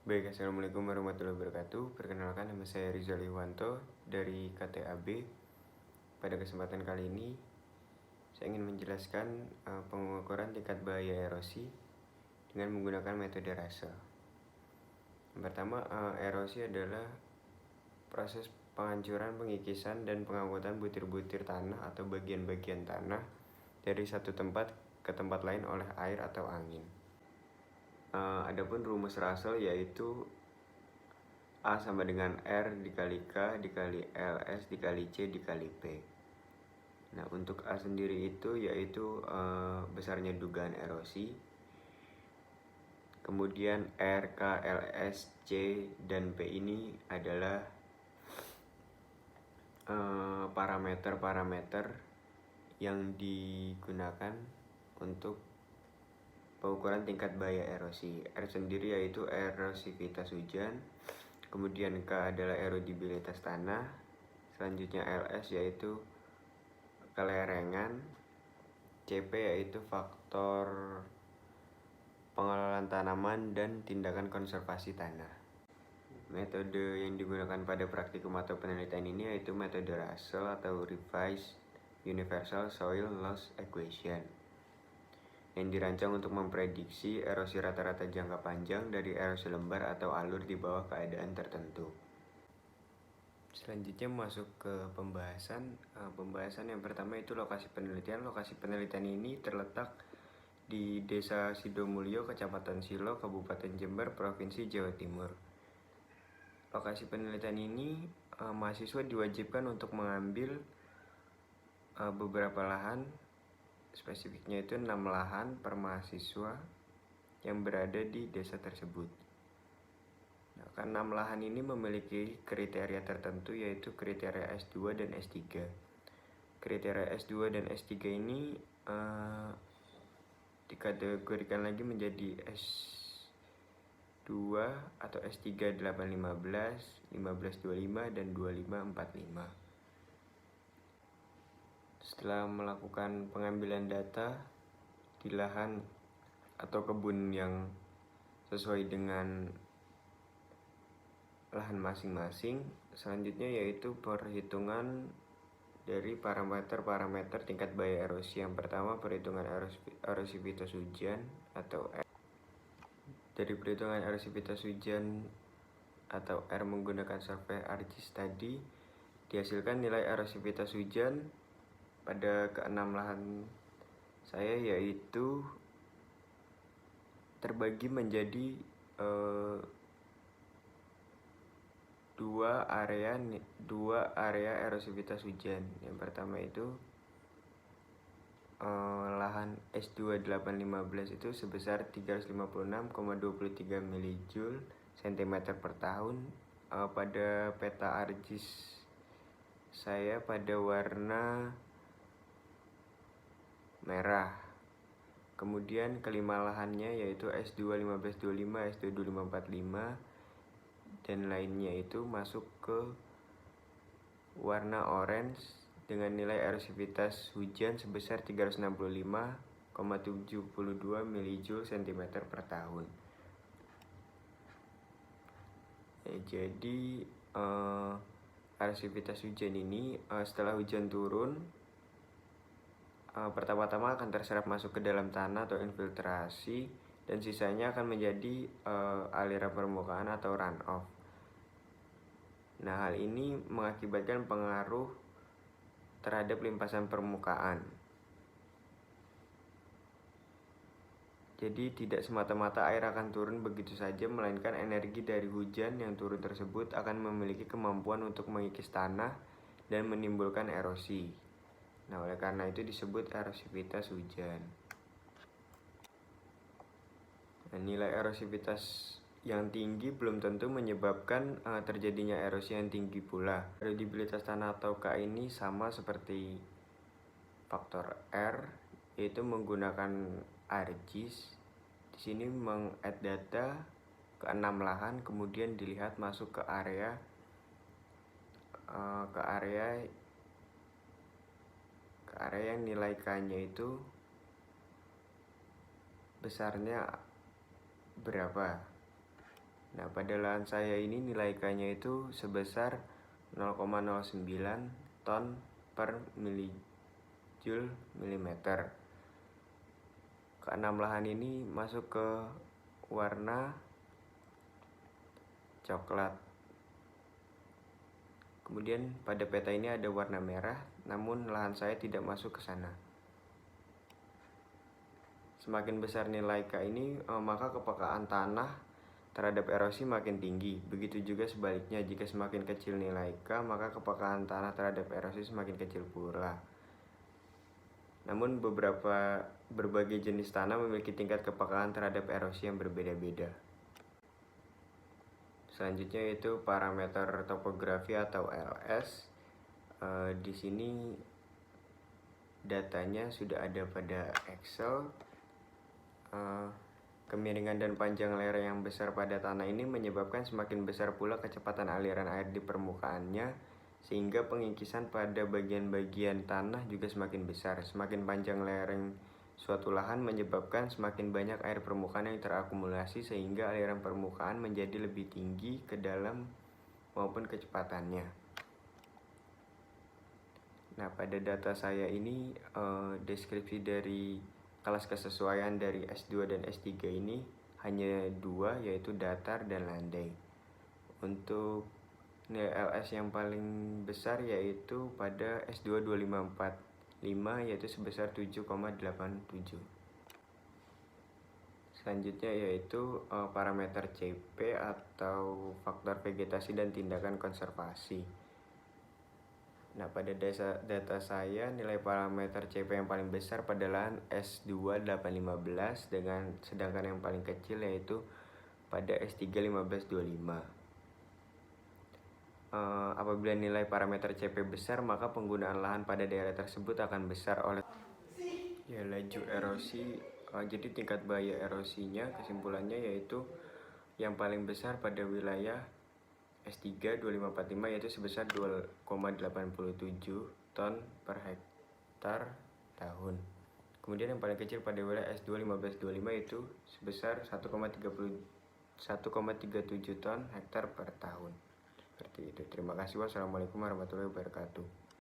Baik, Assalamualaikum warahmatullahi wabarakatuh. Perkenalkan, nama saya Rizal Iwanto dari KTAB. Pada kesempatan kali ini, saya ingin menjelaskan pengukuran tingkat bahaya erosi dengan menggunakan metode Russell. Yang pertama, erosi adalah proses penghancuran, pengikisan, dan pengangkutan butir-butir tanah atau bagian-bagian tanah dari satu tempat ke tempat lain oleh air atau angin. Adapun rumus Russell yaitu A sama dengan R dikali K dikali LS dikali C dikali P. Nah, untuk A sendiri itu yaitu besarnya dugaan erosi. Kemudian R, K, LS, C, dan P ini adalah parameter-parameter yang digunakan untuk pengukuran tingkat bahaya erosi. R sendiri yaitu erosivitas hujan, kemudian K adalah erodibilitas tanah, selanjutnya LS yaitu kelerengan, CP yaitu faktor pengelolaan tanaman dan tindakan konservasi tanah. Metode yang digunakan pada praktikum atau penelitian ini yaitu metode Russell atau Revised Universal Soil Loss Equation, yang dirancang untuk memprediksi erosi rata-rata jangka panjang dari erosi lembar atau alur di bawah keadaan tertentu. Selanjutnya masuk ke pembahasan. Pembahasan yang pertama itu lokasi penelitian. Lokasi penelitian ini terletak di Desa Sidomulyo, Kecamatan Silo, Kabupaten Jember, Provinsi Jawa Timur. Lokasi penelitian ini mahasiswa diwajibkan untuk mengambil beberapa lahan, spesifiknya itu 6 lahan per mahasiswa yang berada di desa tersebut. Nah, ke-6 lahan ini memiliki kriteria tertentu yaitu kriteria S2 dan S3. Kriteria S2 dan S3 ini dikategorikan lagi menjadi S2 atau S3 815, 1525, dan 2545. Setelah melakukan pengambilan data di lahan atau kebun yang sesuai dengan lahan masing-masing, selanjutnya yaitu perhitungan dari parameter-parameter tingkat bahaya erosi. Yang pertama, perhitungan erosivitas hujan atau R. Dari perhitungan erosivitas hujan atau R menggunakan survei ARGIS tadi, dihasilkan nilai erosivitas hujan pada ke-6 lahan saya yaitu terbagi menjadi dua area erosivitas hujan. Yang pertama itu lahan S2 815 itu sebesar 356,23 mJ cm per tahun. Pada peta ARGIS saya pada warna merah. Kemudian kelima lahannya yaitu S2 1525, S2 2545, dan lainnya itu masuk ke warna orange dengan nilai erosivitas hujan sebesar 365,72 mJ cm per tahun. Jadi erosivitas hujan ini setelah hujan turun, pertama-tama akan terserap masuk ke dalam tanah atau infiltrasi, dan sisanya akan menjadi aliran permukaan atau runoff. Nah, hal ini mengakibatkan pengaruh terhadap limpasan permukaan. Jadi tidak semata-mata air akan turun begitu saja, melainkan energi dari hujan yang turun tersebut akan memiliki kemampuan untuk mengikis tanah dan menimbulkan erosi. Nah, oleh karena itu disebut erosivitas hujan. Nah, nilai erosivitas yang tinggi belum tentu menyebabkan terjadinya erosi yang tinggi pula. Erodibilitas tanah atau K ini sama seperti faktor R, yaitu menggunakan ARGIS. Di sini meng-add data ke 6 lahan, kemudian dilihat masuk ke area yang nilai K-nya itu besarnya berapa. Nah, pada lahan saya ini nilai K-nya itu sebesar 0,09 ton per milijul milimeter. Keenam lahan ini masuk ke warna coklat. Kemudian pada peta ini ada warna merah, namun lahan saya tidak masuk ke sana. Semakin besar nilai K ini, maka kepekaan tanah terhadap erosi makin tinggi. Begitu juga sebaliknya, jika semakin kecil nilai K, maka kepekaan tanah terhadap erosi semakin kecil pula. Namun berbagai jenis tanah memiliki tingkat kepekaan terhadap erosi yang berbeda-beda. Selanjutnya yaitu parameter topografi atau LS. Di sini datanya sudah ada pada Excel. Kemiringan dan panjang lereng yang besar pada tanah ini menyebabkan semakin besar pula kecepatan aliran air di permukaannya, sehingga pengikisan pada bagian-bagian tanah juga semakin besar. Semakin panjang lereng suatu lahan menyebabkan semakin banyak air permukaan yang terakumulasi, sehingga aliran permukaan menjadi lebih tinggi ke dalam maupun kecepatannya. Nah, pada data saya ini deskripsi dari kelas kesesuaian dari S2 dan S3 ini hanya dua, yaitu datar dan landai. Untuk nilai LS yang paling besar yaitu pada S2 2545, yaitu sebesar 7,87. Selanjutnya yaitu parameter CP atau faktor vegetasi dan tindakan konservasi. Nah, pada data saya nilai parameter CP yang paling besar pada lahan S2 815, sedangkan yang paling kecil yaitu pada S3 1525. Apabila nilai parameter CP besar, maka penggunaan lahan pada daerah tersebut akan besar oleh laju erosi. Jadi tingkat bahaya erosinya, kesimpulannya yaitu yang paling besar pada wilayah S3 2545 yaitu sebesar 2,87 ton per hektar tahun. Kemudian yang paling kecil pada wilayah S2 1525 itu sebesar 1,37 ton hektar per tahun. Seperti itu. Terima kasih. Wassalamualaikum warahmatullahi wabarakatuh.